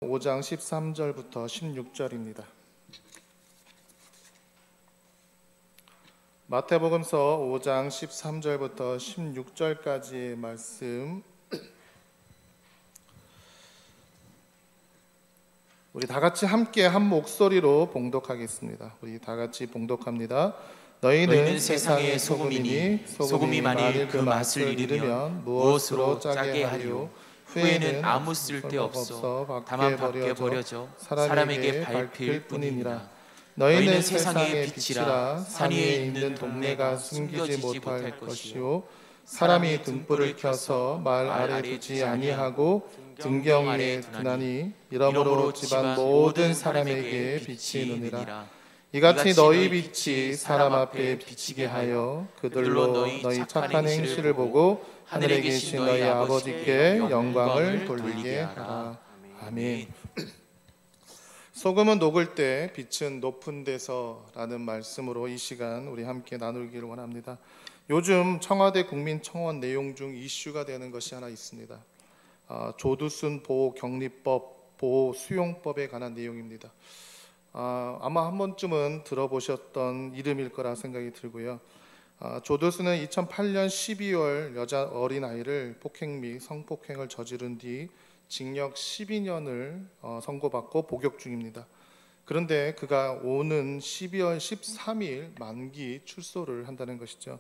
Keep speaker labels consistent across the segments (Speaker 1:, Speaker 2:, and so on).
Speaker 1: 5장 13절부터 16절입니다. 마태복음서 5장 13절부터 16절까지의 말씀, 우리 다 같이 함께 한 목소리로 봉독하겠습니다. 우리 다 같이 봉독합니다. 너희는 세상의 소금이니 소금이 만일 그 맛을 잃으면 무엇으로 짜게 하리요? 후에는 아무 쓸데없어 다만 밖에 버려져 사람에게 밟힐 뿐이니라. 너희는 세상의 빛이라. 산 위에 있는 동네가 숨기지 못할 것이요 사람이 등불을 켜서 말 아래 두지 아니하고 등경 위에 두나니 이러므로 집안 모든 사람에게 빛이 누니라. 이같이 너희 빛이 사람 앞에 비치게 하여 그들로 너희 착한 행실을 보고 하늘에 계신 너희 아버지께 영광을 돌리게 하라. 아멘. 소금은 녹을 때 빛은 높은 데서라는 말씀으로 이 시간 우리 함께 나누기를 원합니다. 요즘 청와대 국민청원 내용 중 이슈가 되는 것이 하나 있습니다. 조두순 보호격리법, 보호수용법에 관한 내용입니다. 아마 한 번쯤은 들어보셨던 이름일 거라 생각이 들고요. 조두순은 2008년 12월 여자 어린아이를 폭행 및 성폭행을 저지른 뒤 징역 12년을 선고받고 복역 중입니다. 그런데 그가 오는 12월 13일 만기 출소를 한다는 것이죠.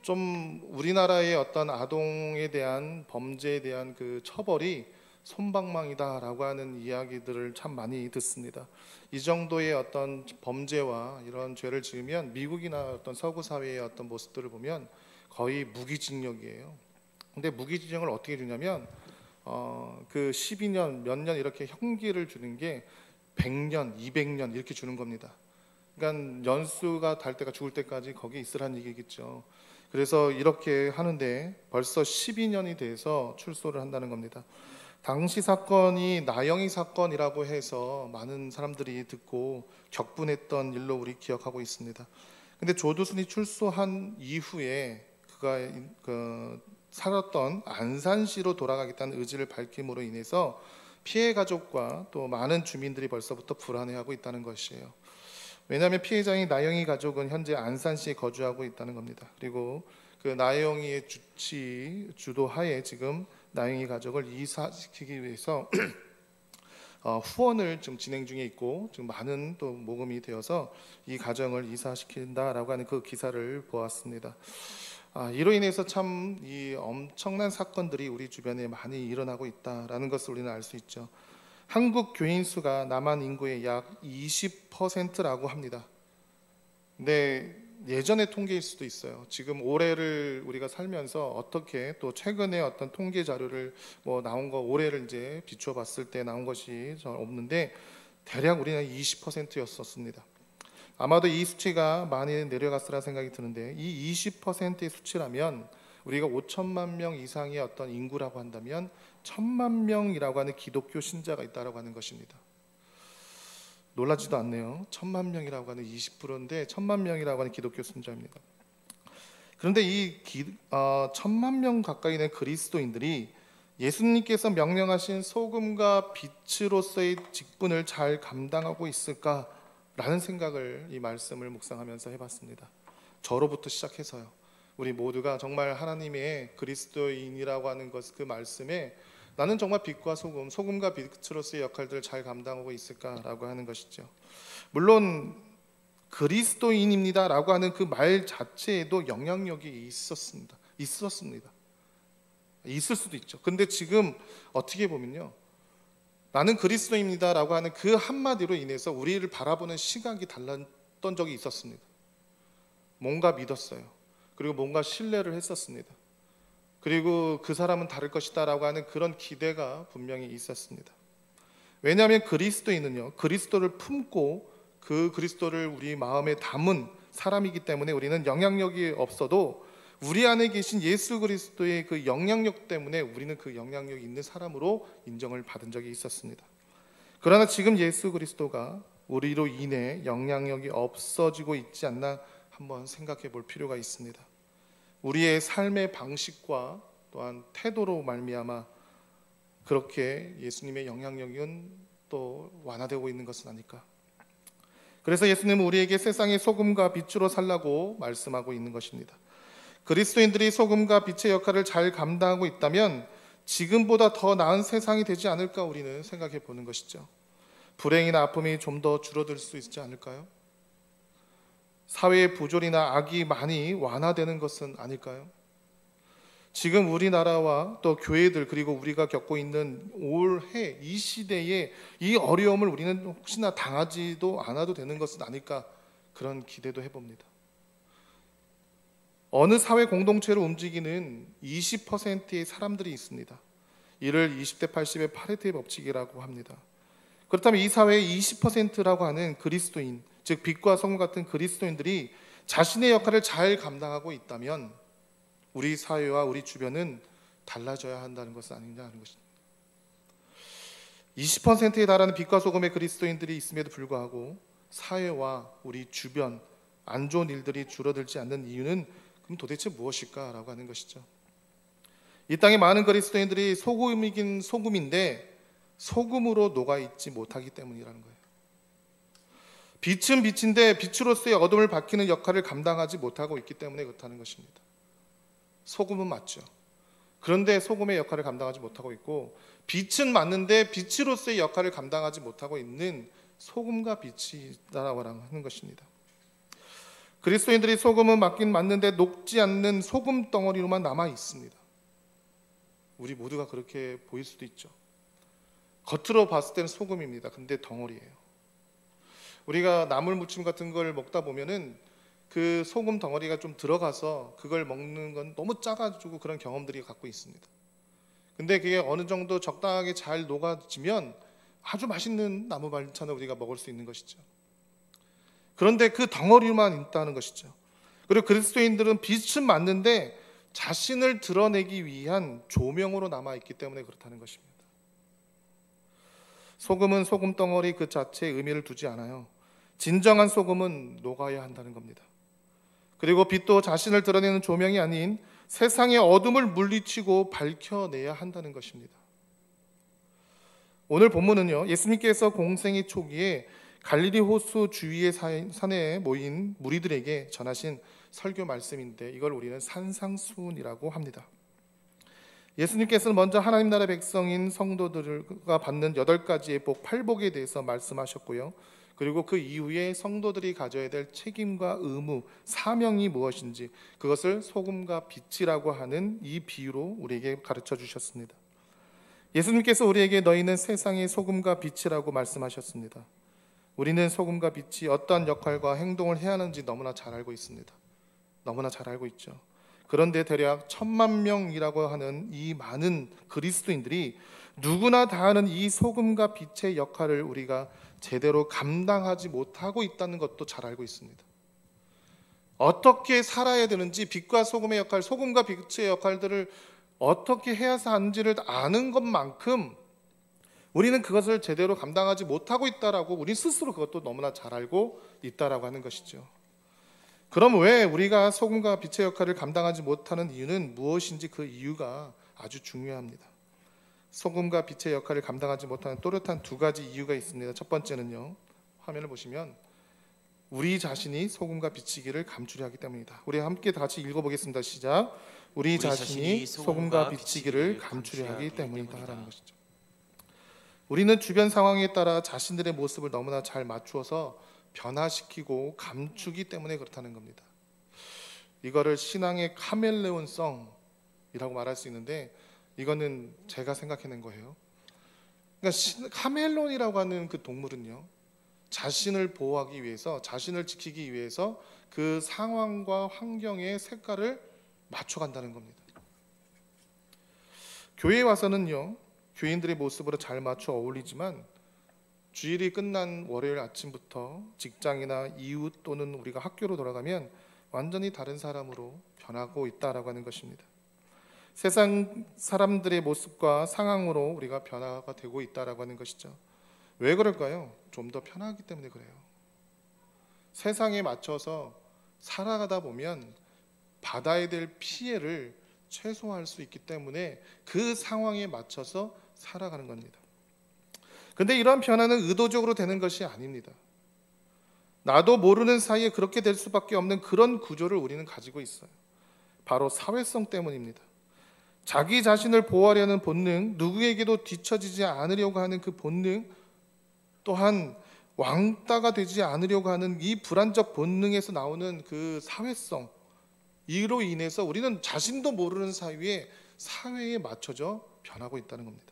Speaker 1: 좀 우리나라의 어떤 아동에 대한 범죄에 대한 그 처벌이 솜방망이다라고 하는 이야기들을 참 많이 듣습니다. 이 정도의 어떤 범죄와 이런 죄를 지으면 미국이나 어떤 서구 사회의 어떤 모습들을 보면 거의 무기징역이에요. 근데 무기징역을 어떻게 주냐면 그 12년 몇 년 이렇게 형기를 주는 게 100년, 200년 이렇게 주는 겁니다. 그러니까 연수가 달 때가 죽을 때까지 거기 있으라는 얘기겠죠. 그래서 이렇게 하는데 벌써 12년이 돼서 출소를 한다는 겁니다. 당시 사건이 나영이 사건이라고 해서 많은 사람들이 듣고 격분했던 일로 우리 기억하고 있습니다. 근데 조두순이 출소한 이후에 그가 살았던 안산시로 돌아가겠다는 의지를 밝힘으로 인해서 피해 가족과 또 많은 주민들이 벌써부터 불안해하고 있다는 것이에요. 왜냐하면 피해자인 나영이 가족은 현재 안산시에 거주하고 있다는 겁니다. 그리고 그 나영이의 주도하에 지금 나영이 가족을 이사시키기 위해서 후원을 좀 진행 중에 있고 지금 많은 또 모금이 되어서 이 가정을 이사시킨다라고 하는 그 기사를 보았습니다. 이로 인해서 참 이 엄청난 사건들이 우리 주변에 많이 일어나고 있다라는 것을 우리는 알 수 있죠. 한국 교인 수가 남한 인구의 약 20%라고 합니다. 근데 예전의 통계일 수도 있어요. 지금 올해를 우리가 살면서 어떻게 또 최근에 어떤 통계 자료를 나온 거 올해를 이제 비춰 봤을 때 나온 것이 잘 없는데 대략 우리는 20%였었습니다. 아마도 이 수치가 많이 내려갔으라 생각이 드는데 이 20%의 수치라면 우리가 5천만 명 이상의 어떤 인구라고 한다면 1,000만 명이라고 하는 기독교 신자가 있다라고 하는 것입니다. 놀라지도 않네요. 1,000만 명이라고 하는 20%인데 1,000만 명이라고 하는 기독교 신자입니다. 그런데 이 1,000만 명 가까이 된 그리스도인들이 예수님께서 명령하신 소금과 빛으로서의 직분을 잘 감당하고 있을까라는 생각을 이 말씀을 묵상하면서 해봤습니다. 저로부터 시작해서요. 우리 모두가 정말 하나님의 그리스도인이라고 하는 것, 그 말씀에 나는 정말 빛과 소금과 빛으로서의 역할들을 잘 감당하고 있을까라고 하는 것이죠. 물론 그리스도인입니다라고 하는 그 말 자체에도 영향력이 있었습니다. 있을 수도 있죠. 근데 지금 어떻게 보면요, 나는 그리스도입니다라고 하는 그 한마디로 인해서 우리를 바라보는 시각이 달랐던 적이 있었습니다. 뭔가 믿었어요. 그리고 뭔가 신뢰를 했었습니다. 그리고 그 사람은 다를 것이다 라고 하는 그런 기대가 분명히 있었습니다. 왜냐하면 그리스도인은요, 그리스도를 품고 그 그리스도를 우리 마음에 담은 사람이기 때문에 우리는 영향력이 없어도 우리 안에 계신 예수 그리스도의 그 영향력 때문에 우리는 그 영향력이 있는 사람으로 인정을 받은 적이 있었습니다. 그러나 지금 예수 그리스도가 우리로 인해 영향력이 없어지고 있지 않나 한번 생각해 볼 필요가 있습니다. 우리의 삶의 방식과 또한 태도로 말미암아 그렇게 예수님의 영향력은 또 완화되고 있는 것은 아닐까. 그래서 예수님은 우리에게 세상의 소금과 빛으로 살라고 말씀하고 있는 것입니다. 그리스도인들이 소금과 빛의 역할을 잘 감당하고 있다면 지금보다 더 나은 세상이 되지 않을까 우리는 생각해 보는 것이죠. 불행이나 아픔이 좀 더 줄어들 수 있지 않을까요? 사회의 부조리나 악이 많이 완화되는 것은 아닐까요? 지금 우리나라와 또 교회들 그리고 우리가 겪고 있는 올해 이 시대에 이 어려움을 우리는 혹시나 당하지도 않아도 되는 것은 아닐까, 그런 기대도 해봅니다. 어느 사회 공동체를 움직이는 20%의 사람들이 있습니다. 이를 20대 80의 파레토의 법칙이라고 합니다. 그렇다면 이 사회의 20%라고 하는 그리스도인, 즉 빛과 소금 같은 그리스도인들이 자신의 역할을 잘 감당하고 있다면 우리 사회와 우리 주변은 달라져야 한다는 것은 아니냐 하는 것입니다. 20%에 달하는 빛과 소금의 그리스도인들이 있음에도 불구하고 사회와 우리 주변 안 좋은 일들이 줄어들지 않는 이유는 그럼 도대체 무엇일까라고 하는 것이죠. 이 땅에 많은 그리스도인들이 소금이긴 소금인데 소금으로 녹아있지 못하기 때문이라는 거예요. 빛은 빛인데 빛으로서의 어둠을 밝히는 역할을 감당하지 못하고 있기 때문에 그렇다는 것입니다. 소금은 맞죠. 그런데 소금의 역할을 감당하지 못하고 있고, 빛은 맞는데 빛으로서의 역할을 감당하지 못하고 있는 소금과 빛이라고 하는 것입니다. 그리스도인들이 소금은 맞긴 맞는데 녹지 않는 소금 덩어리로만 남아 있습니다. 우리 모두가 그렇게 보일 수도 있죠. 겉으로 봤을 때는 소금입니다. 근데 덩어리예요. 우리가 나물 무침 같은 걸 먹다 보면은 그 소금 덩어리가 좀 들어가서 그걸 먹는 건 너무 짜가지고 그런 경험들이 갖고 있습니다. 근데 그게 어느 정도 적당하게 잘 녹아지면 아주 맛있는 나무 반찬을 우리가 먹을 수 있는 것이죠. 그런데 그 덩어리만 있다는 것이죠. 그리고 그리스도인들은 빛은 맞는데 자신을 드러내기 위한 조명으로 남아있기 때문에 그렇다는 것입니다. 소금은 소금 덩어리 그 자체에 의미를 두지 않아요. 진정한 소금은 녹아야 한다는 겁니다. 그리고 빛도 자신을 드러내는 조명이 아닌 세상의 어둠을 물리치고 밝혀내야 한다는 것입니다. 오늘 본문은요, 예수님께서 공생의 초기에 갈릴리 호수 주위의 산에 모인 무리들에게 전하신 설교 말씀인데 이걸 우리는 산상수훈이라고 합니다. 예수님께서는 먼저 하나님 나라 백성인 성도들과 받는 8가지의 복, 8복에 대해서 말씀하셨고요. 그리고 그 이후에 성도들이 가져야 될 책임과 의무, 사명이 무엇인지 그것을 소금과 빛이라고 하는 이 비유로 우리에게 가르쳐 주셨습니다. 예수님께서 우리에게 너희는 세상의 소금과 빛이라고 말씀하셨습니다. 우리는 소금과 빛이 어떠한 역할과 행동을 해야 하는지 너무나 잘 알고 있습니다. 너무나 잘 알고 있죠. 그런데 대략 1000만 명이라고 하는 이 많은 그리스도인들이 누구나 다 하는 이 소금과 빛의 역할을 우리가 제대로 감당하지 못하고 있다는 것도 잘 알고 있습니다. 어떻게 살아야 되는지, 빛과 소금의 역할, 소금과 빛의 역할들을 어떻게 해야 하는지를 아는 것만큼 우리는 그것을 제대로 감당하지 못하고 있다라고 우리 스스로 그것도 너무나 잘 알고 있다라고 하는 것이죠. 그럼 왜 우리가 소금과 빛의 역할을 감당하지 못하는 이유는 무엇인지 그 이유가 아주 중요합니다. 소금과 빛의 역할을 감당하지 못하는 또렷한 2가지 이유가 있습니다. 첫 번째는요, 화면을 보시면 우리 자신이 소금과 빛이기를 감추려 하기 때문이다. 우리 함께 같이 읽어보겠습니다. 시작. 우리 자신이 소금과 빛이기를 감추려 하기 때문이다라는 것이죠. 우리는 주변 상황에 따라 자신들의 모습을 너무나 잘 맞추어서 변화시키고 감추기 때문에 그렇다는 겁니다. 이거를 신앙의 카멜레온성이라고 말할 수 있는데 이거는 제가 생각해낸 거예요. 그러니까 카멜론이라고 하는 그 동물은요, 자신을 보호하기 위해서, 자신을 지키기 위해서 그 상황과 환경의 색깔을 맞춰간다는 겁니다. 교회에 와서는요, 교인들의 모습으로 잘 맞춰 어울리지만 주일이 끝난 월요일 아침부터 직장이나 이웃 또는 우리가 학교로 돌아가면 완전히 다른 사람으로 변하고 있다라고 하는 것입니다. 세상 사람들의 모습과 상황으로 우리가 변화가 되고 있다라고 하는 것이죠. 왜 그럴까요? 좀 더 편하기 때문에 그래요. 세상에 맞춰서 살아가다 보면 받아야 될 피해를 최소화할 수 있기 때문에 그 상황에 맞춰서 살아가는 겁니다. 근데 이러한 변화는 의도적으로 되는 것이 아닙니다. 나도 모르는 사이에 그렇게 될 수밖에 없는 그런 구조를 우리는 가지고 있어요. 바로 사회성 때문입니다. 자기 자신을 보호하려는 본능, 누구에게도 뒤처지지 않으려고 하는 그 본능, 또한 왕따가 되지 않으려고 하는 이 불안적 본능에서 나오는 그 사회성, 이로 인해서 우리는 자신도 모르는 사이에 사회에 맞춰져 변하고 있다는 겁니다.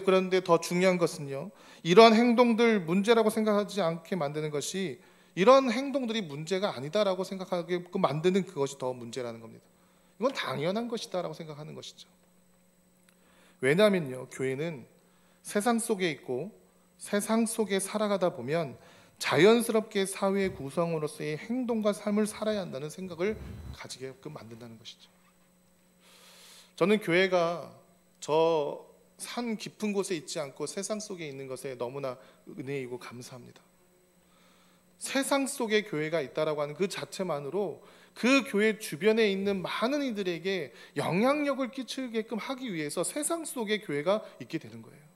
Speaker 1: 그런데 더 중요한 것은요, 이러한 행동들 문제라고 생각하지 않게 만드는 것이, 이런 행동들이 문제가 아니다라고 생각하게끔 만드는 그것이 더 문제라는 겁니다. 이건 당연한 것이다라고 생각하는 것이죠. 왜냐하면요, 교회는 세상 속에 있고 세상 속에 살아가다 보면 자연스럽게 사회의 구성으로서의 행동과 삶을 살아야 한다는 생각을 가지게끔 만든다는 것이죠. 저는 교회가 저 산 깊은 곳에 있지 않고 세상 속에 있는 것에 너무나 은혜이고 감사합니다. 세상 속에 교회가 있다라고 하는 그 자체만으로 그 교회 주변에 있는 많은 이들에게 영향력을 끼치게끔 하기 위해서 세상 속에 교회가 있게 되는 거예요.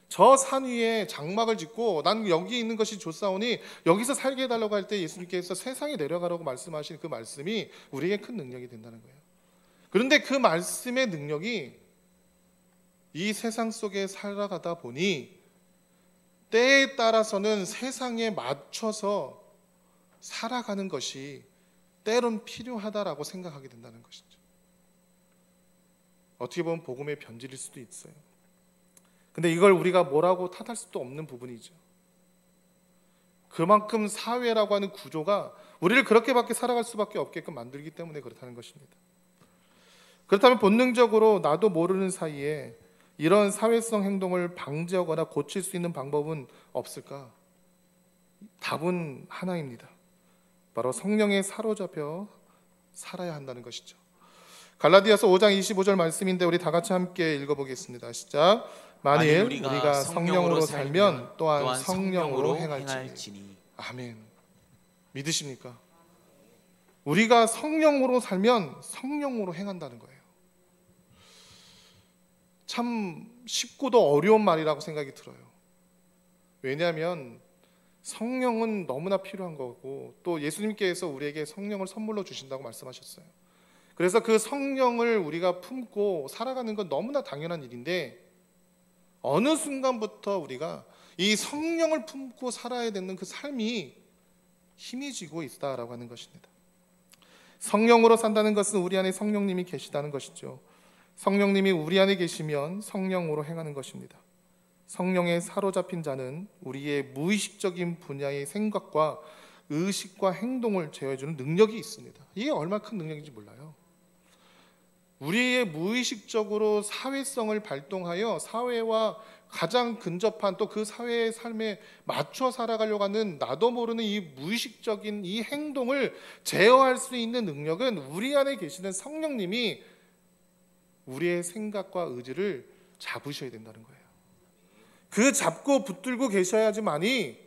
Speaker 1: 저 산 위에 장막을 짓고 난 여기 있는 것이 좋사오니 여기서 살게 해달라고 할 때 예수님께서 세상에 내려가라고 말씀하신 그 말씀이 우리에게 큰 능력이 된다는 거예요. 그런데 그 말씀의 능력이 이 세상 속에 살아가다 보니 때에 따라서는 세상에 맞춰서 살아가는 것이 때론 필요하다라고 생각하게 된다는 것이죠. 어떻게 보면 복음의 변질일 수도 있어요. 근데 이걸 우리가 뭐라고 탓할 수도 없는 부분이죠. 그만큼 사회라고 하는 구조가 우리를 그렇게밖에 살아갈 수밖에 없게끔 만들기 때문에 그렇다는 것입니다. 그렇다면 본능적으로 나도 모르는 사이에 이런 사회성 행동을 방지하거나 고칠 수 있는 방법은 없을까? 답은 하나입니다. 바로 성령에 사로잡혀 살아야 한다는 것이죠. 갈라디아서 5장 25절 말씀인데 우리 다 같이 함께 읽어보겠습니다. 시작. 만일 우리가 성령으로 살면 또한 성령으로 행할지니. 아멘. 믿으십니까? 우리가 성령으로 살면 성령으로 행한다는 거예요. 참 쉽고도 어려운 말이라고 생각이 들어요. 왜냐하면 성령은 너무나 필요한 거고 또 예수님께서 우리에게 성령을 선물로 주신다고 말씀하셨어요. 그래서 그 성령을 우리가 품고 살아가는 건 너무나 당연한 일인데 어느 순간부터 우리가 이 성령을 품고 살아야 되는 그 삶이 힘이 지고 있다라고 하는 것입니다. 성령으로 산다는 것은 우리 안에 성령님이 계시다는 것이죠. 성령님이 우리 안에 계시면 성령으로 행하는 것입니다. 성령에 사로잡힌 자는 우리의 무의식적인 분야의 생각과 의식과 행동을 제어해주는 능력이 있습니다. 이게 얼마나 큰 능력인지 몰라요. 우리의 무의식적으로 사회성을 발동하여 사회와 가장 근접한 또 그 사회의 삶에 맞춰 살아가려고 하는 나도 모르는 이 무의식적인 이 행동을 제어할 수 있는 능력은 우리 안에 계시는 성령님이 우리의 생각과 의지를 잡으셔야 된다는 거예요. 그 잡고 붙들고 계셔야지만이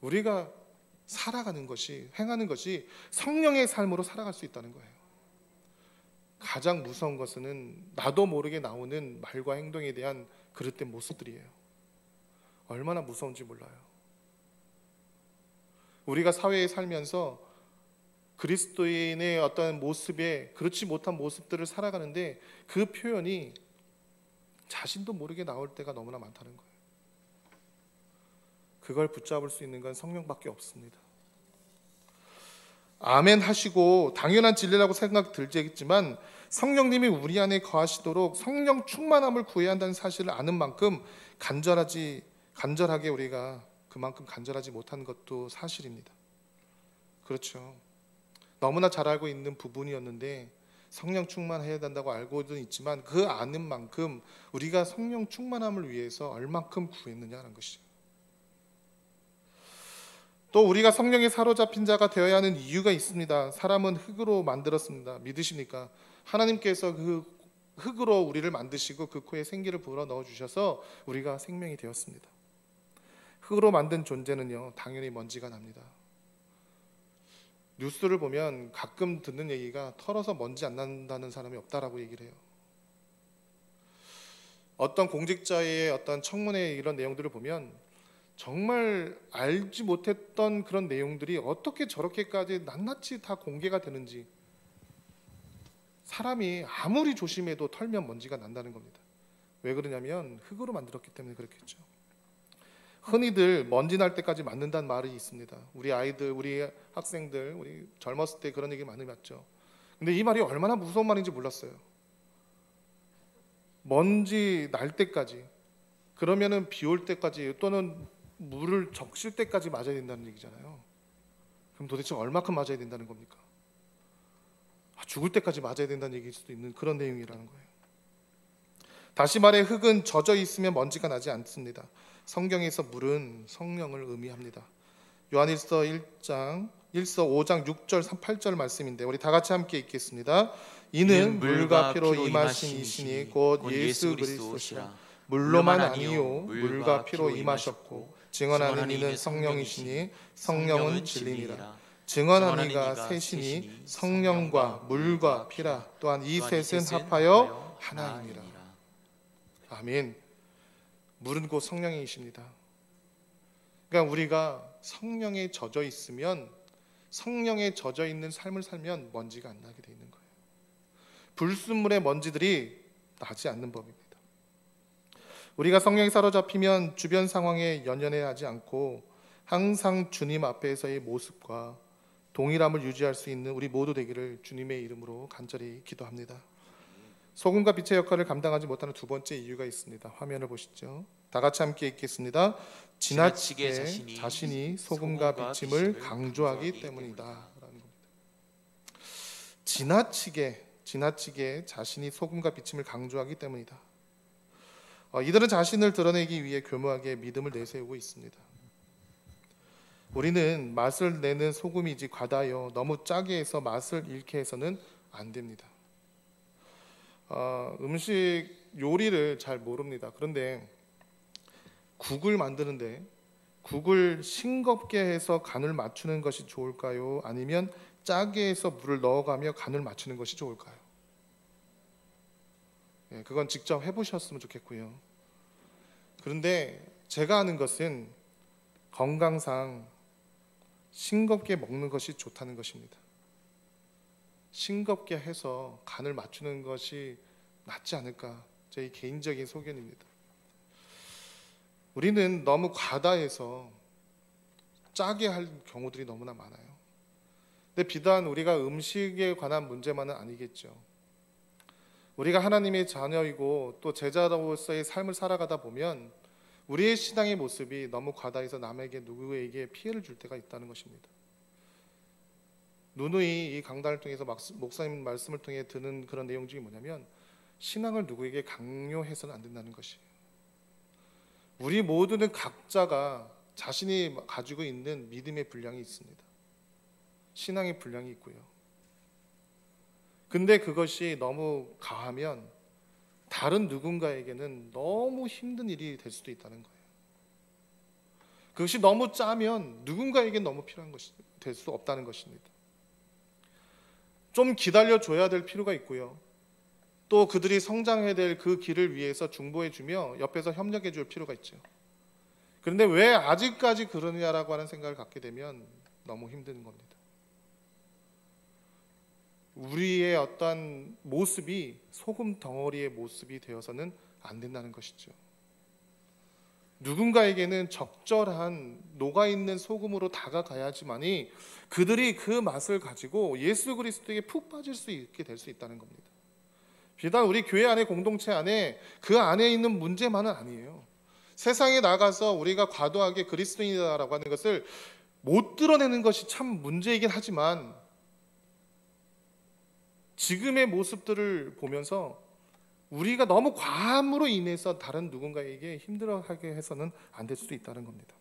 Speaker 1: 우리가 살아가는 것이, 행하는 것이 성령의 삶으로 살아갈 수 있다는 거예요. 가장 무서운 것은 나도 모르게 나오는 말과 행동에 대한 그릇된 모습들이에요. 얼마나 무서운지 몰라요. 우리가 사회에 살면서 그리스도인의 어떤 모습에 그렇지 못한 모습들을 살아가는데 그 표현이 자신도 모르게 나올 때가 너무나 많다는 거예요. 그걸 붙잡을 수 있는 건 성령밖에 없습니다. 아멘 하시고 당연한 진리라고 생각 들겠지만 성령님이 우리 안에 거하시도록 성령 충만함을 구해야 한다는 사실을 아는 만큼 간절하게 우리가 그만큼 간절하지 못한 것도 사실입니다. 그렇죠. 너무나 잘 알고 있는 부분이었는데 성령 충만해야 된다고 알고는 있지만 그 아는 만큼 우리가 성령 충만함을 위해서 얼만큼 구했느냐는 것이죠. 또 우리가 성령에 사로잡힌 자가 되어야 하는 이유가 있습니다. 사람은 흙으로 만들었습니다. 믿으십니까? 하나님께서 그 흙으로 우리를 만드시고 그 코에 생기를 불어 넣어주셔서 우리가 생명이 되었습니다. 흙으로 만든 존재는요 당연히 먼지가 납니다. 뉴스를 보면 가끔 듣는 얘기가 털어서 먼지 안 난다는 사람이 없다라고 얘기를 해요. 어떤 공직자의 어떤 청문회 이런 내용들을 보면 정말 알지 못했던 그런 내용들이 어떻게 저렇게까지 낱낱이 다 공개가 되는지, 사람이 아무리 조심해도 털면 먼지가 난다는 겁니다. 왜 그러냐면 흙으로 만들었기 때문에 그렇겠죠. 흔히들 먼지 날 때까지 맞는다는 말이 있습니다. 우리 아이들, 우리 학생들, 우리 젊었을 때 그런 얘기 많이 맞죠. 근데 이 말이 얼마나 무서운 말인지 몰랐어요. 먼지 날 때까지, 그러면은 비 올 때까지 또는 물을 적실 때까지 맞아야 된다는 얘기잖아요. 그럼 도대체 얼마큼 맞아야 된다는 겁니까? 죽을 때까지 맞아야 된다는 얘기일 수도 있는 그런 내용이라는 거예요. 다시 말해 흙은 젖어 있으면 먼지가 나지 않습니다. 성경에서 물은 성령을 의미합니다. 요한일서 5장 6절 8절 말씀인데 우리 다 같이 함께 읽겠습니다. 이는 물과 피로 임하신 이시니 곧 예수 그리스도시라. 물로만 아니요 물과 피로 임하셨고 증언하는 이는 성령이시니 성령은 진리니라. 증언하는 이가 셋이니 성령과 물과 피라. 또한 이 셋은 합하여 하나이니라. 아멘. 물은 곧 성령이십니다. 그러니까 우리가 성령에 젖어 있으면, 성령에 젖어 있는 삶을 살면 먼지가 안 나게 돼 있는 거예요. 불순물의 먼지들이 나지 않는 법입니다. 우리가 성령에 사로잡히면 주변 상황에 연연해하지 않고 항상 주님 앞에서의 모습과 동일함을 유지할 수 있는 우리 모두 되기를 주님의 이름으로 간절히 기도합니다. 소금과 빛의 역할을 감당하지 못하는 두 번째 이유가 있습니다. 화면을 보시죠. 다 같이 함께 읽겠습니다. 지나치게 자신이 소금과 빛임을 강조하기 때문이다 라는 겁니다. 지나치게 자신이 소금과 빛임을 강조하기 때문이다. 이들은 자신을 드러내기 위해 교묘하게 믿음을 내세우고 있습니다. 우리는 맛을 내는 소금이지 과다하여 너무 짜게 해서 맛을 잃게 해서는 안 됩니다. 음식 요리를 잘 모릅니다. 그런데 국을 만드는데 국을 싱겁게 해서 간을 맞추는 것이 좋을까요? 아니면 짜게 해서 물을 넣어가며 간을 맞추는 것이 좋을까요? 그건 직접 해보셨으면 좋겠고요. 그런데 제가 아는 것은 건강상 싱겁게 먹는 것이 좋다는 것입니다. 싱겁게 해서 간을 맞추는 것이 낫지 않을까, 제 개인적인 소견입니다. 우리는 너무 과다해서 짜게 할 경우들이 너무나 많아요. 근데 비단 우리가 음식에 관한 문제만은 아니겠죠. 우리가 하나님의 자녀이고 또 제자로서의 삶을 살아가다 보면 우리의 신앙의 모습이 너무 과다해서 남에게 누구에게 피해를 줄 때가 있다는 것입니다. 누누이 이 강단을 통해서 목사님 말씀을 통해 드는 그런 내용 중에 뭐냐면 신앙을 누구에게 강요해서는 안 된다는 것이에요. 우리 모두는 각자가 자신이 가지고 있는 믿음의 분량이 있습니다. 신앙의 분량이 있고요. 근데 그것이 너무 과하면 다른 누군가에게는 너무 힘든 일이 될 수도 있다는 거예요. 그것이 너무 짜면 누군가에게 너무 필요한 것이 될 수 없다는 것입니다. 좀 기다려줘야 될 필요가 있고요. 또 그들이 성장해야 될 그 길을 위해서 중보해주며 옆에서 협력해줄 필요가 있죠. 그런데 왜 아직까지 그러냐라고 하는 생각을 갖게 되면 너무 힘든 겁니다. 우리의 어떤 모습이 소금 덩어리의 모습이 되어서는 안 된다는 것이죠. 누군가에게는 적절한 녹아있는 소금으로 다가가야지만이 그들이 그 맛을 가지고 예수 그리스도에게 푹 빠질 수 있게 될 수 있다는 겁니다. 비단 우리 교회 안에 공동체 안에 그 안에 있는 문제만은 아니에요. 세상에 나가서 우리가 과도하게 그리스도인이다라고 하는 것을 못 드러내는 것이 참 문제이긴 하지만 지금의 모습들을 보면서 우리가 너무 과함으로 인해서 다른 누군가에게 힘들어하게 해서는 안 될 수도 있다는 겁니다.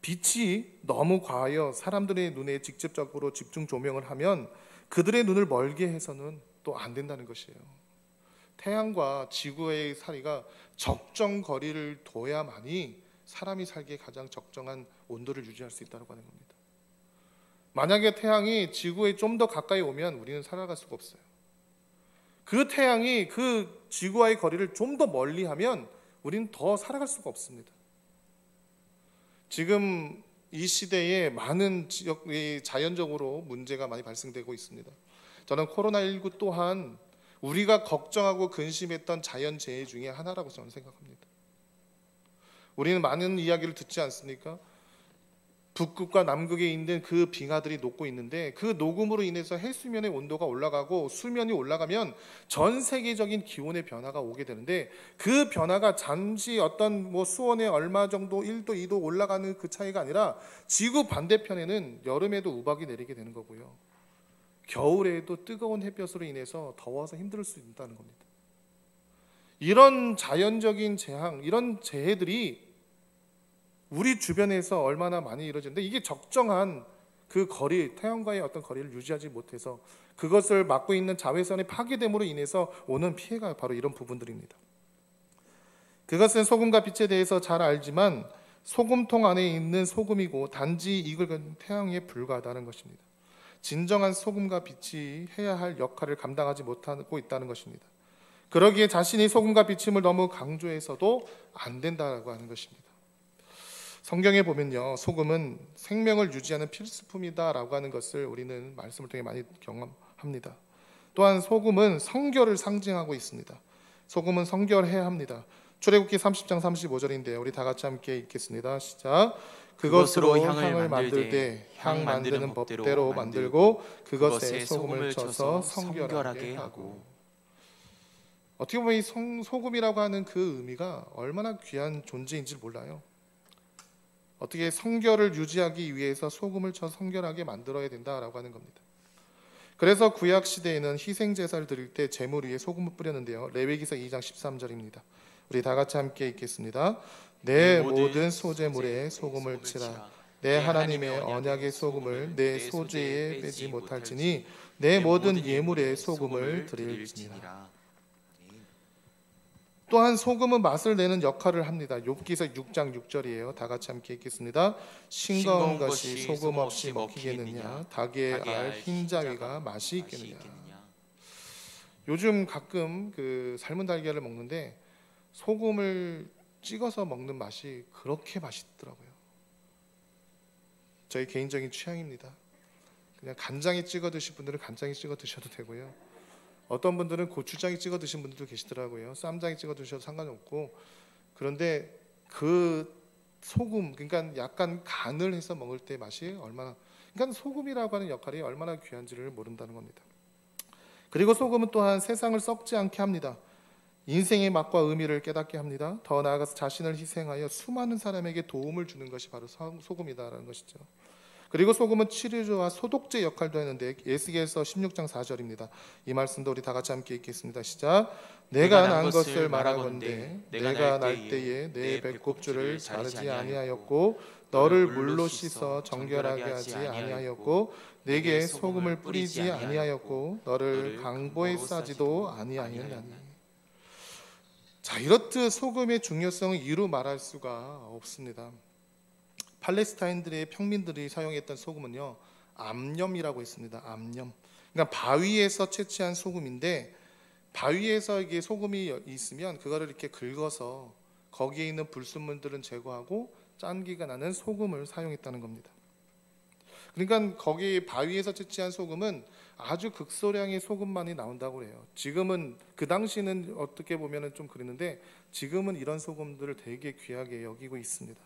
Speaker 1: 빛이 너무 과하여 사람들의 눈에 직접적으로 집중 조명을 하면 그들의 눈을 멀게 해서는 또 안 된다는 것이에요. 태양과 지구의 사이가 적정 거리를 둬야만이 사람이 살기에 가장 적정한 온도를 유지할 수 있다고 하는 겁니다. 만약에 태양이 지구에 좀 더 가까이 오면 우리는 살아갈 수가 없어요. 그 태양이 그 지구와의 거리를 좀 더 멀리하면 우리는 더 살아갈 수가 없습니다. 지금 이 시대에 많은 지역이 자연적으로 문제가 많이 발생되고 있습니다. 저는 코로나19 또한 우리가 걱정하고 근심했던 자연재해 중에 하나라고 저는 생각합니다. 우리는 많은 이야기를 듣지 않습니까? 북극과 남극에 있는 그 빙하들이 녹고 있는데 그 녹음으로 인해서 해수면의 온도가 올라가고 수면이 올라가면 전 세계적인 기온의 변화가 오게 되는데 그 변화가 잠시 어떤 수온에 얼마 정도 1도 2도 올라가는 그 차이가 아니라 지구 반대편에는 여름에도 우박이 내리게 되는 거고요. 겨울에도 뜨거운 햇볕으로 인해서 더워서 힘들 수 있다는 겁니다. 이런 자연적인 재앙, 이런 재해들이 우리 주변에서 얼마나 많이 이루어지는데 이게 적정한 그 거리, 태양과의 어떤 거리를 유지하지 못해서 그것을 막고 있는 자외선의 파괴됨으로 인해서 오는 피해가 바로 이런 부분들입니다. 그것은 소금과 빛에 대해서 잘 알지만 소금통 안에 있는 소금이고 단지 이걸 태양에 불과하다는 것입니다. 진정한 소금과 빛이 해야 할 역할을 감당하지 못하고 있다는 것입니다. 그러기에 자신이 소금과 빛임을 너무 강조해서도 안 된다고 하는 것입니다. 성경에 보면요, 소금은 생명을 유지하는 필수품이다라고 하는 것을 우리는 말씀을 통해 많이 경험합니다. 또한 소금은 성결을 상징하고 있습니다. 소금은 성결해야 합니다. 출애굽기 30장 35절인데요. 우리 다 같이 함께 읽겠습니다. 시작. 그것으로 향을 만들되 향 만드는 법대로 만들고 그것에 소금을 쳐서 성결하게 하고. 어떻게 보면 이 소금이라고 하는 그 의미가 얼마나 귀한 존재인지 몰라요. 어떻게 성결을 유지하기 위해서 소금을 쳐 성결하게 만들어야 된다라고 하는 겁니다. 그래서 구약 시대에는 희생 제사를 드릴 때 제물 위에 소금을 뿌렸는데요. 레위기서 2장 13절입니다. 우리 다 같이 함께 읽겠습니다. 내 모든 소제물에 소금을 치라. 내 하나님의 언약의 소금을 내 소제에 빼지 못할지니 내 모든 예물에 소금을 드릴지니라. 또한 소금은 맛을 내는 역할을 합니다. 욥기서 6장 6절이에요. 다 같이 함께 읽겠습니다. 싱거운 것이 소금 없이 먹히겠느냐? 닭의 알 흰자위가 맛이 있겠느냐? 요즘 가끔 그 삶은 달걀을 먹는데 소금을 찍어서 먹는 맛이 그렇게 맛있더라고요. 저희 개인적인 취향입니다. 그냥 간장에 찍어 드실 분들은 간장에 찍어 드셔도 되고요. 어떤 분들은 고추장에 찍어 드신 분들도 계시더라고요. 쌈장에 찍어 드셔도 상관없고. 그런데 그 소금, 그러니까 약간 간을 해서 먹을 때 맛이 얼마나, 그러니까 소금이라고 하는 역할이 얼마나 귀한지를 모른다는 겁니다. 그리고 소금은 또한 세상을 썩지 않게 합니다. 인생의 맛과 의미를 깨닫게 합니다. 더 나아가서 자신을 희생하여 수많은 사람에게 도움을 주는 것이 바로 소금이다라는 것이죠. 그리고 소금은 치료제와 소독제 역할도 했는데 에스겔서 16장 4절입니다. 이 말씀도 우리 다 같이 함께 읽겠습니다. 시작. 내가 난 것을 말하건대 내가 날 때에 내 배꼽줄을 자르지 아니하였고 너를 물로 씻어 정결하게 하지 아니하였고 내게 소금을 뿌리지 아니하였고 너를 강보에 싸지도 아니하였나니. 자, 이렇듯 소금의 중요성을 이루 말할 수가 없습니다. 팔레스타인들의 평민들이 사용했던 소금은요, 암염이라고 있습니다. 암염. 그러니까 바위에서 채취한 소금인데 바위에서 이게 소금이 있으면 그거를 이렇게 긁어서 거기에 있는 불순물들은 제거하고 짠기가 나는 소금을 사용했다는 겁니다. 그러니까 거기 바위에서 채취한 소금은 아주 극소량의 소금만이 나온다고 해요. 지금은 그 당시는 어떻게 보면은 좀 그랬는데 지금은 이런 소금들을 되게 귀하게 여기고 있습니다.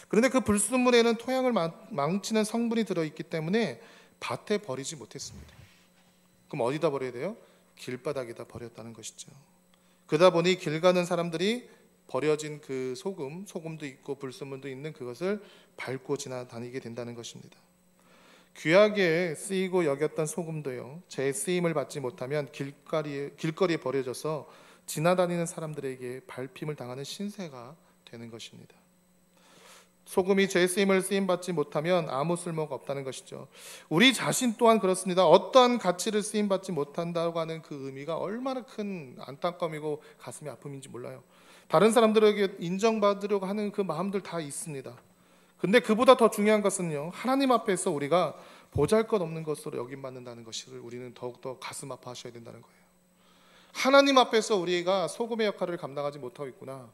Speaker 1: 그런데 그 불순물에는 토양을 망치는 성분이 들어있기 때문에 밭에 버리지 못했습니다. 그럼 어디다 버려야 돼요? 길바닥에다 버렸다는 것이죠. 그러다 보니 길 가는 사람들이 버려진 그 소금도 있고 불순물도 있는 그것을 밟고 지나다니게 된다는 것입니다. 귀하게 쓰이고 여겼던 소금도요, 제 쓰임을 받지 못하면 길거리에 버려져서 지나다니는 사람들에게 밟힘을 당하는 신세가 되는 것입니다. 소금이 제 쓰임 받지 못하면 아무 쓸모가 없다는 것이죠. 우리 자신 또한 그렇습니다. 어떠한 가치를 쓰임 받지 못한다고 하는 그 의미가 얼마나 큰 안타까움이고 가슴이 아픔인지 몰라요. 다른 사람들에게 인정받으려고 하는 그 마음들 다 있습니다. 근데 그보다 더 중요한 것은요, 하나님 앞에서 우리가 보잘것없는 것으로 여김받는다는 것을 우리는 더욱더 가슴 아파하셔야 된다는 거예요. 하나님 앞에서 우리가 소금의 역할을 감당하지 못하고 있구나.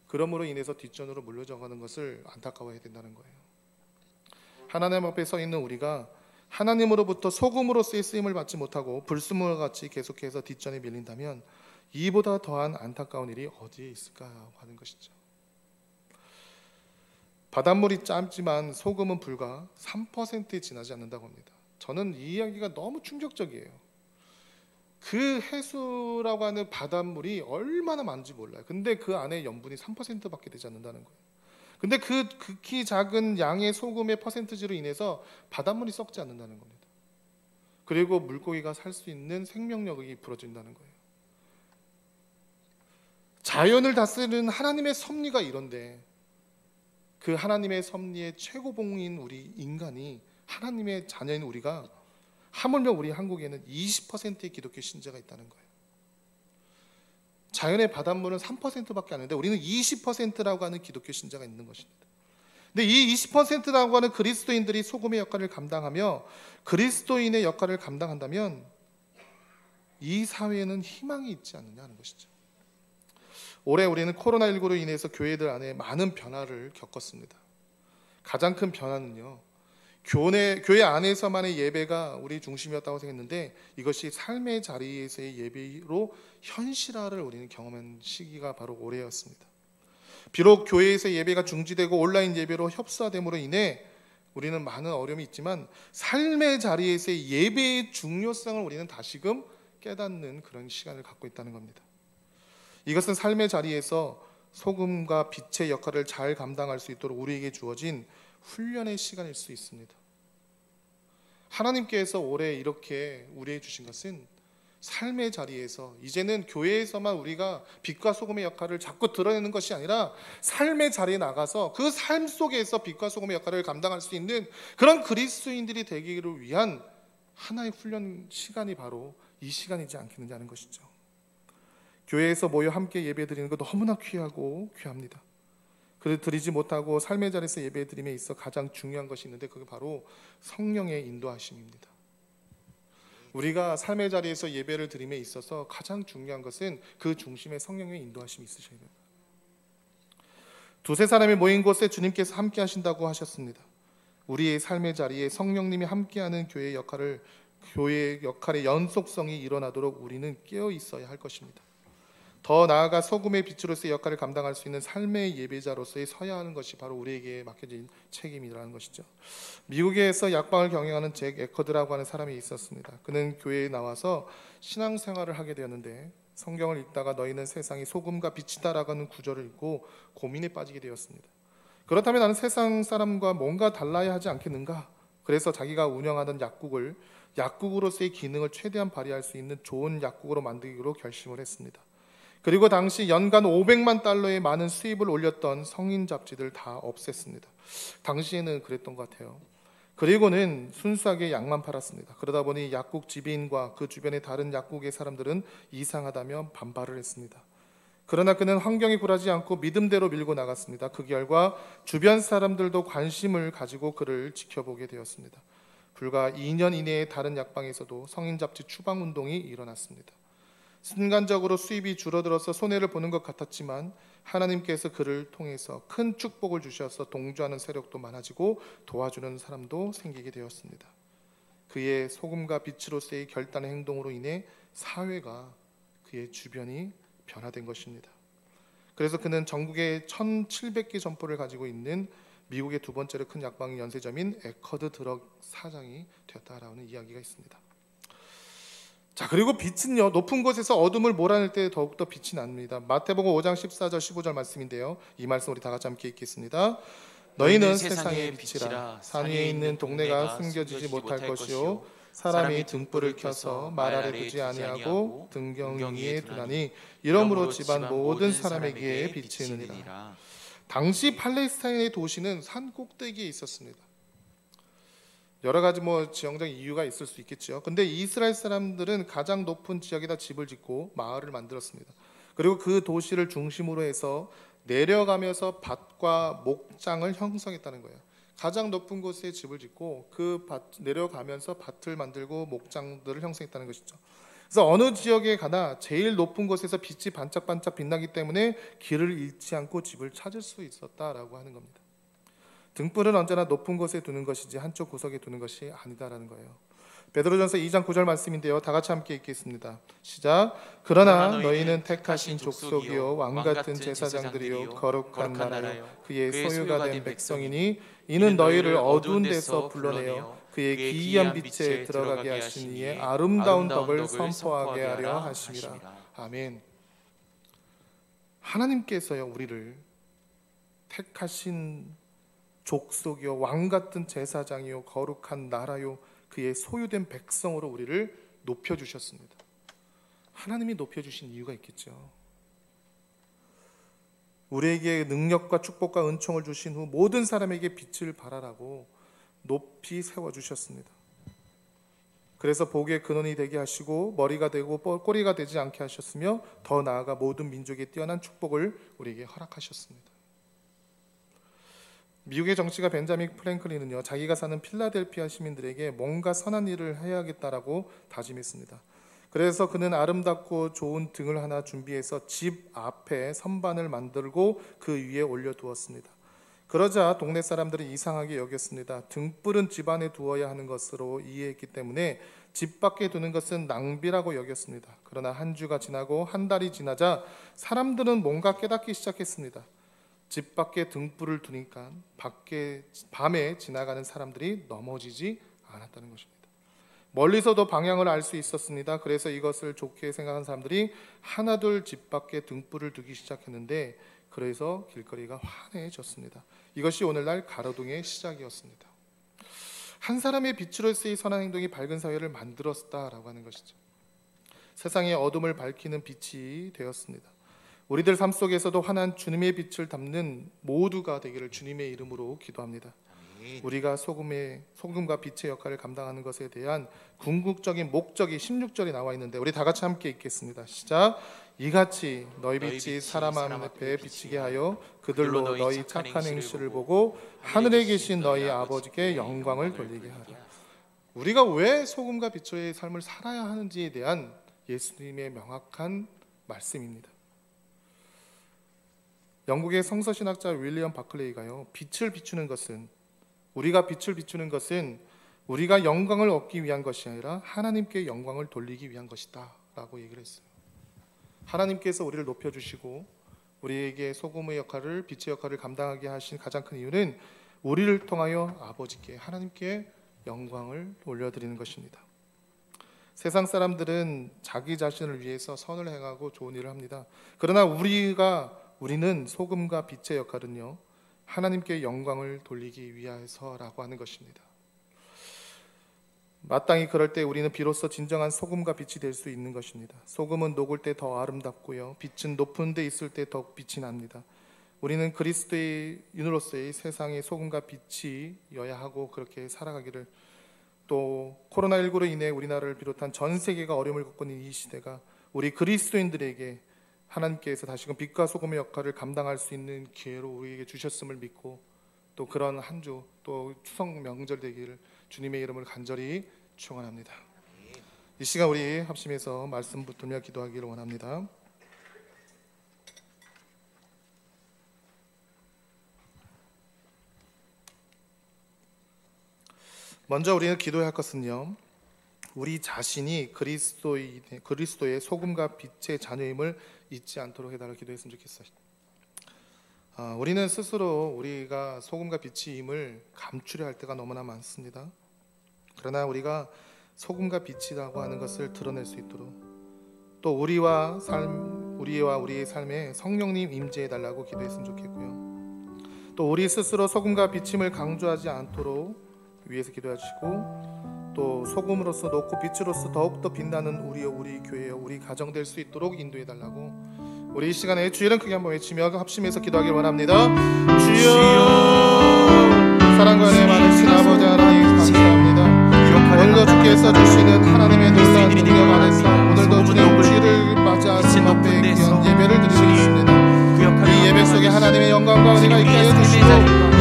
Speaker 1: 그러므로 인해서 뒷전으로 물려져가는 것을 안타까워해야 된다는 거예요. 하나님 앞에 서 있는 우리가 하나님으로부터 소금으로서의 쓰임을 받지 못하고 불순물과 같이 계속해서 뒷전에 밀린다면 이보다 더한 안타까운 일이 어디에 있을까 하는 것이죠. 바닷물이 짧지만 소금은 불과 3%에 지나지 않는다고 합니다. 저는 이 이야기가 너무 충격적이에요. 그 해수라고 하는 바닷물이 얼마나 많은지 몰라요. 근데 그 안에 염분이 3%밖에 되지 않는다는 거예요. 근데 그 극히 작은 양의 소금의 퍼센티지로 인해서 바닷물이 썩지 않는다는 겁니다. 그리고 물고기가 살 수 있는 생명력이 불어진다는 거예요. 자연을 다스리는 하나님의 섭리가 이런데 그 하나님의 섭리의 최고봉인 우리 인간이, 하나님의 자녀인 우리가 하물며 우리 한국에는 20%의 기독교 신자가 있다는 거예요. 자연의 바닷물은 3%밖에 안 되는데 우리는 20%라고 하는 기독교 신자가 있는 것입니다. 근데 이 20%라고 하는 그리스도인들이 소금의 역할을 감당하며 그리스도인의 역할을 감당한다면 이 사회에는 희망이 있지 않느냐 하는 것이죠. 올해 우리는 코로나19로 인해서 교회들 안에 많은 변화를 겪었습니다. 가장 큰 변화는요, 교회 안에서만의 예배가 우리 중심이었다고 생각했는데 이것이 삶의 자리에서의 예배로 현실화를 우리는 경험한 시기가 바로 올해였습니다. 비록 교회에서 예배가 중지되고 온라인 예배로 협소화됨으로 인해 우리는 많은 어려움이 있지만 삶의 자리에서의 예배의 중요성을 우리는 다시금 깨닫는 그런 시간을 갖고 있다는 겁니다. 이것은 삶의 자리에서 소금과 빛의 역할을 잘 감당할 수 있도록 우리에게 주어진 훈련의 시간일 수 있습니다. 하나님께서 올해 이렇게 우리에게 주신 것은 삶의 자리에서 이제는 교회에서만 우리가 빛과 소금의 역할을 자꾸 드러내는 것이 아니라 삶의 자리에 나가서 그 삶 속에서 빛과 소금의 역할을 감당할 수 있는 그런 그리스도인들이 되기를 위한 하나의 훈련 시간이 바로 이 시간이지 않겠느냐 하는 것이죠. 교회에서 모여 함께 예배 드리는 것 너무나 귀하고 귀합니다. 그를 드리지 못하고 삶의 자리에서 예배 드림에 있어 가장 중요한 것이 있는데 그게 바로 성령의 인도하심입니다. 우리가 삶의 자리에서 예배를 드림에 있어서 가장 중요한 것은 그 중심에 성령의 인도하심이 있으셔야 됩니다. 두세 사람이 모인 곳에 주님께서 함께 하신다고 하셨습니다. 우리의 삶의 자리에 성령님이 함께하는 교회의 역할의 연속성이 일어나도록 우리는 깨어 있어야 할 것입니다. 더 나아가 소금의 빛으로서의 역할을 감당할 수 있는 삶의 예배자로서의 서야 하는 것이 바로 우리에게 맡겨진 책임이라는 것이죠. 미국에서 약방을 경영하는 잭 에커드라고 하는 사람이 있었습니다. 그는 교회에 나와서 신앙생활을 하게 되었는데 성경을 읽다가 너희는 세상이 소금과 빛이다라고 하는 구절을 읽고 고민에 빠지게 되었습니다. 그렇다면 나는 세상 사람과 뭔가 달라야 하지 않겠는가? 그래서 자기가 운영하던 약국으로서의 기능을 최대한 발휘할 수 있는 좋은 약국으로 만들기로 결심을 했습니다. 그리고 당시 연간 500만 달러의 많은 수입을 올렸던 성인 잡지들 다 없앴습니다. 당시에는 그랬던 것 같아요. 그리고는 순수하게 약만 팔았습니다. 그러다 보니 약국 지배인과 그 주변의 다른 약국의 사람들은 이상하다며 반발을 했습니다. 그러나 그는 환경에 굴하지 않고 믿음대로 밀고 나갔습니다. 그 결과 주변 사람들도 관심을 가지고 그를 지켜보게 되었습니다. 불과 2년 이내에 다른 약방에서도 성인 잡지 추방 운동이 일어났습니다. 순간적으로 수입이 줄어들어서 손해를 보는 것 같았지만 하나님께서 그를 통해서 큰 축복을 주셔서 동조하는 세력도 많아지고 도와주는 사람도 생기게 되었습니다. 그의 소금과 빛으로서의 결단의 행동으로 인해 사회가, 그의 주변이 변화된 것입니다. 그래서 그는 전국에 1,700개 점포를 가지고 있는 미국의 두 번째로 큰 약방 연쇄점인 에커드 드럭 사장이 되었다라는 이야기가 있습니다. 자, 그리고 빛은요, 높은 곳에서 어둠을 몰아낼 때 더욱더 빛이 납니다. 마태복음 5장 14절 15절 말씀인데요, 이 말씀 우리 다 같이 함께 읽겠습니다. 너희는 세상의 빛이라. 산 위에 있는 동네가 숨겨지지 못할 것이요 사람이 등불을 켜서 말 아래 두지 아니하고 등경 위에 두나니 이러므로 집안 모든 사람에게 비치느니라. 당시 팔레스타인의 도시는 산 꼭대기에 있었습니다. 여러 가지 지형적 이유가 있을 수 있겠죠. 근데 이스라엘 사람들은 가장 높은 지역에다 집을 짓고 마을을 만들었습니다. 그리고 그 도시를 중심으로 해서 내려가면서 밭과 목장을 형성했다는 거예요. 가장 높은 곳에 집을 짓고 그 밭 내려가면서 밭을 만들고 목장들을 형성했다는 것이죠. 그래서 어느 지역에 가나 제일 높은 곳에서 빛이 반짝반짝 빛나기 때문에 길을 잃지 않고 집을 찾을 수 있었다라고 하는 겁니다. 등불은 언제나 높은 곳에 두는 것이지 한쪽 구석에 두는 것이 아니다라는 거예요. 베드로전서 2장 9절 말씀인데요. 다 같이 함께 읽겠습니다. 시작. 그러나 너희는 택하신 족속이요 왕같은 제사장들이요 거룩한 나라요 그의 소유가 된 백성이니 이는 너희를 어두운 데서 불러내어 그의 기이한 빛에 들어가게 하신 이의 아름다운 덕을 선포하게 하려 하심이라. 아멘. 하나님께서요 우리를 택하신 족속이요 왕같은 제사장이요 거룩한 나라요 그의 소유된 백성으로 우리를 높여주셨습니다. 하나님이 높여주신 이유가 있겠죠. 우리에게 능력과 축복과 은총을 주신 후 모든 사람에게 빛을 발하라고 높이 세워주셨습니다. 그래서 복의 근원이 되게 하시고 머리가 되고 꼬리가 되지 않게 하셨으며 더 나아가 모든 민족에 뛰어난 축복을 우리에게 허락하셨습니다. 미국의 정치가 벤자민 프랭클린은요 자기가 사는 필라델피아 시민들에게 뭔가 선한 일을 해야겠다라고 다짐했습니다. 그래서 그는 아름답고 좋은 등을 하나 준비해서 집 앞에 선반을 만들고 그 위에 올려두었습니다. 그러자 동네 사람들은 이상하게 여겼습니다. 등불은 집 안에 두어야 하는 것으로 이해했기 때문에 집 밖에 두는 것은 낭비라고 여겼습니다. 그러나 한 주가 지나고 한 달이 지나자 사람들은 뭔가 깨닫기 시작했습니다. 집 밖에 등불을 두니까 밖에 밤에 지나가는 사람들이 넘어지지 않았다는 것입니다. 멀리서도 방향을 알 수 있었습니다. 그래서 이것을 좋게 생각한 사람들이 하나둘 집 밖에 등불을 두기 시작했는데 그래서 길거리가 환해졌습니다. 이것이 오늘날 가로등의 시작이었습니다. 한 사람의 빛으로서의 선한 행동이 밝은 사회를 만들었다라고 하는 것이죠. 세상의 어둠을 밝히는 빛이 되었습니다. 우리들 삶 속에서도 환한 주님의 빛을 담는 모두가 되기를 주님의 이름으로 기도합니다. 우리가 소금과 빛의 역할을 감당하는 것에 대한 궁극적인 목적이 16절에 나와 있는데 우리 다 같이 함께 읽겠습니다. 시작. 이같이 너희 빛이 사람 앞에 비치게 하여 그들로 너희 착한 행실을 보고 하늘에 계신 너희 아버지께 영광을 돌리게 하라. 우리가 왜 소금과 빛의 삶을 살아야 하는지에 대한 예수님의 명확한 말씀입니다. 영국의 성서신학자 윌리엄 바클레이가요 빛을 비추는 것은 우리가 빛을 비추는 것은 우리가 영광을 얻기 위한 것이 아니라 하나님께 영광을 돌리기 위한 것이다 라고 얘기를 했어요. 하나님께서 우리를 높여주시고 우리에게 소금의 역할을 빛의 역할을 감당하게 하신 가장 큰 이유는 우리를 통하여 아버지께 하나님께 영광을 올려드리는 것입니다. 세상 사람들은 자기 자신을 위해서 선을 행하고 좋은 일을 합니다. 그러나 우리는 소금과 빛의 역할은요 하나님께 영광을 돌리기 위해서라고 하는 것입니다. 마땅히 그럴 때 우리는 비로소 진정한 소금과 빛이 될 수 있는 것입니다. 소금은 녹을 때 더 아름답고요 빛은 높은 데 있을 때 더 빛이 납니다. 우리는 그리스도의 인으로서의 세상의 소금과 빛이여야 하고 그렇게 살아가기를, 또 코로나19로 인해 우리나라를 비롯한 전 세계가 어려움을 겪고 있는 이 시대가 우리 그리스도인들에게 하나님께서 다시금 빛과 소금의 역할을 감당할 수 있는 기회로 우리에게 주셨음을 믿고 또 그런 한 주 또 추석 명절 되기를 주님의 이름을 간절히 축원합니다. 이 시간 우리 합심해서 말씀 붙들며 기도하기를 원합니다. 먼저 우리는 기도해야 할 것은요 우리 자신이 그리스도의 소금과 빛의 자녀임을 잊지 않도록 해달라고 기도했으면 좋겠어요. 우리는 스스로 우리가 소금과 빛임을 감추려 할 때가 너무나 많습니다. 그러나 우리가 소금과 빛이라고 하는 것을 드러낼 수 있도록 또 우리와 우리의 삶에 성령님 임재해달라고 기도했으면 좋겠고요. 또 우리 스스로 소금과 빛임을 강조하지 않도록 위에서 기도하시고 또 소금으로서 높고 빛으로서 더욱더 빛나는 우리 교회여 우리 가정 될 수 있도록 인도해달라고 우리 이 시간에 주의 이름 크게 한번 외치며 합심해서 기도하길 원합니다. 주여 사랑과 은혜 많으신 아버지 하나님 감사합니다. 오늘도 주께서 주시는 하나님의 놀라운 능력 안에서 오늘도 주님 주의를 맞아 하신 앞에 귀한 예배를 드리고 있습니다. 이 예배 속에 하나님의 영광과 은혜가 있게 해주시고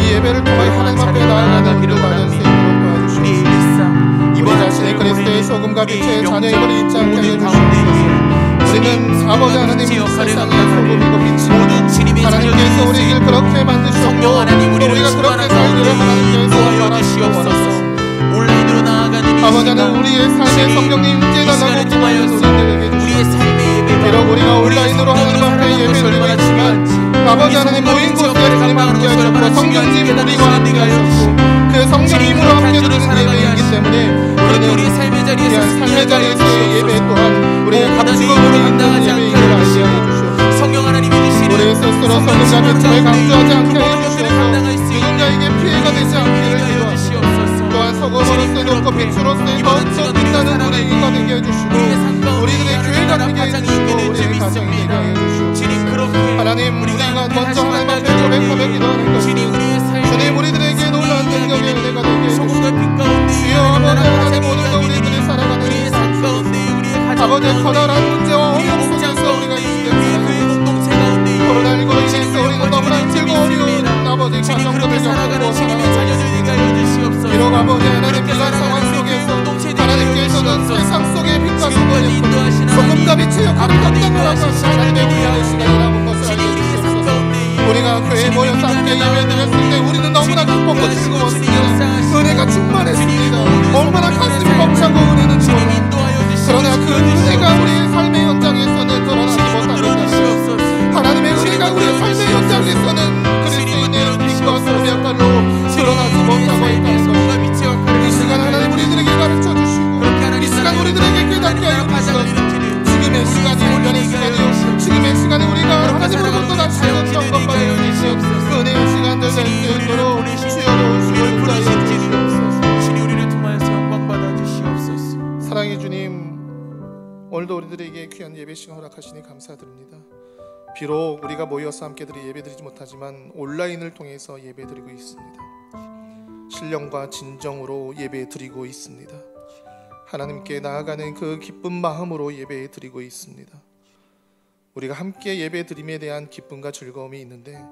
Speaker 1: 이 예배를 통해 하나님 앞에 나아가는 우리를 받을 수 있도록 도와주시옵소서. 우리 자신의 그리스도의 소금과 빛의 자녀임을 잊지 않게 하여 주시옵소서. 우리는 아버지 하나님 세상의 소금이고 빛이고 하나님께서 우리를 그렇게 만드셨고 또 우리가 그렇게 살기를 하나님께서 바라시옵소서.
Speaker 2: 온라인으로 나아가는
Speaker 1: 아버지 하나님 우리의 삶에 성령님 임재달라고 기도하는 우리들에게 주시옵소서. 비록 우리가 온라인으로 하나님 앞에 예배드리고 있지만 아버지 하나님 모인 곳에 주님 함께 하셨고 성령님 우리와 함께 하셨고 그 성령님으로 함께 드리는 예배이기 때문에 우리는
Speaker 2: 우리의 삶의
Speaker 1: 삶의 자리에서의 예배 또한 우리의 값지고 있는 예배임을 알게 하여 주시옵소서.
Speaker 2: 성령 하나님이 주시는
Speaker 1: 우리 스스로 성령과 빛을 강조하지 않게 해 주시옵소서. 누군가에게 피해가 되지 않기를 기도하시옵소서. 또한 소금으로서 높고 빛으로서의 더욱더 빛나는 우리가 되게 해주시고 우리들의 교회가 되게 해주시고 우리의 가정이 되게 해주시옵소서. 하나님 우리가 먼저 하나님 앞에 고백하며 기도하는 것은 주님 우리들에게 놀라운 능력의 은혜가 되게 해주시고 주여 아버지 하나님 오늘도 우리들이 살아가는 삶 속에서 아버지의 커다란 문제와 어려움 속에서 우리가 이 시대에 살아가고 코로나19로 인해서 우리는 너무나 즐거워 어려운 아버지 가정들을 겪고 살아가고 있습니다. 비록 아버지 하나님 이런 상황 속에서 하나님께서는 세상 속의 빛과 소금이었고 소금과 빛의 역할을 감당하라고 하신 하나님의 위대한 시간이 남은 것을 알게 해주시옵소서. 우리가 교회에 모여서 함께 예배드렸을 때 우리는 너무나 기뻤고 즐거웠습니다. 은혜가 충만했습니다. 얼마나 가슴이 벅차고 은혜는 주옵소서. 그러나 그 은혜가 우리의 삶의 현장에서는 드러나지 못합니다. 하나님의 은혜가 우리의 삶의 현장에서는 그리스도인의 빛과 소금의 역할로 드러나지 못하고 있다는 것. 이 시간 하나님 우리들에게 가르쳐 주시고 이 시간 우리들에게 깨닫게 하여 주시옵소서. 지금의 시간이 훈련의 시간이요 지금의 시간에 우리가 하나님으로부터 나타나는 영광받을 수 있는 은혜의 시간들 될 수 있도록 주여 도우시고 인도하여 주시옵소서.
Speaker 2: 신이 우리를 통하여서 영광받아 주시옵소서.
Speaker 1: 사랑의 주님 오늘도 우리들에게 귀한 예배 시간 허락하시니 감사드립니다. 비록 우리가 모여서 함께 예배드리지 못하지만 온라인을 통해서 예배드리고 있습니다. 신령과 진정으로 예배드리고 있습니다. 하나님께 나아가는 그 기쁜 마음으로 예배드리고 있습니다. 우리가 함께 예배드림에 대한 기쁨과 즐거움이 있는데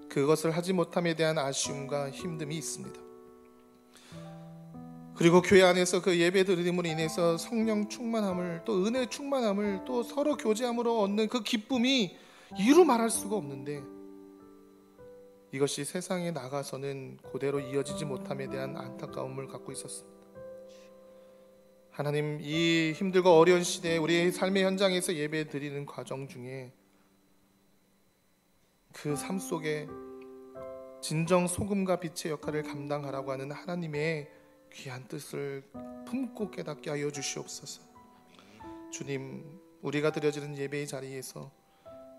Speaker 1: 그것을 하지 못함에 대한 아쉬움과 힘듦이 있습니다. 그리고 교회 안에서 그 예배드림으로 인해서 성령 충만함을 또 은혜 충만함을 또 서로 교제함으로 얻는 그 기쁨이 이루 말할 수가 없는데 이것이 세상에 나가서는 그대로 이어지지 못함에 대한 안타까움을 갖고 있었습니다. 하나님 이 힘들고 어려운 시대에 우리의 삶의 현장에서 예배드리는 과정 중에 그 삶 속에 진정 소금과 빛의 역할을 감당하라고 하는 하나님의 귀한 뜻을 품고 깨닫게 하여 주시옵소서. 주님 우리가 드려지는 예배의 자리에서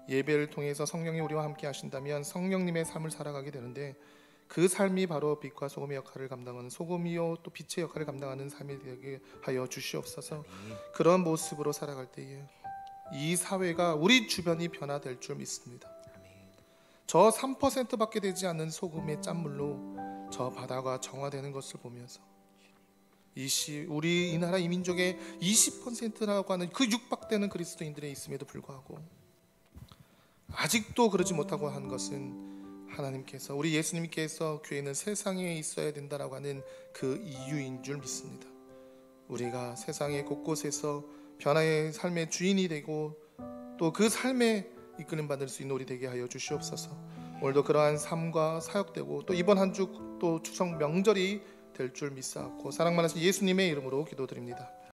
Speaker 1: 예배를 통해서 성령이 우리와 함께 하신다면 성령님의 삶을 살아가게 되는데 그 삶이 바로 빛과 소금의 역할을 감당하는 소금이요 또 빛의 역할을 감당하는 삶이 되게 하여 주시옵소서. 그런 모습으로 살아갈 때에 이 사회가 우리 주변이 변화될 줄 믿습니다. 저 3%밖에 되지 않는 소금의 짠물로 저 바다가 정화되는 것을 보면서 우리 이 나라 이 민족의 20%라고 하는 그 육박되는 그리스도인들이 있음에도 불구하고 아직도 그러지 못하고 한 것은 하나님께서 우리 예수님께서 교회는 세상에 있어야 된다라고 하는 그 이유인 줄 믿습니다. 우리가 세상의 곳곳에서 변화의 삶의 주인이 되고 또 그 삶에 이끌림 받을 수 있는 우리 되게 하여 주시옵소서. 오늘도 그러한 삶과 사역되고 또 이번 한 주 또 추석 명절이 될 줄 믿사옵고 사랑 많으신 예수님의 이름으로 기도드립니다.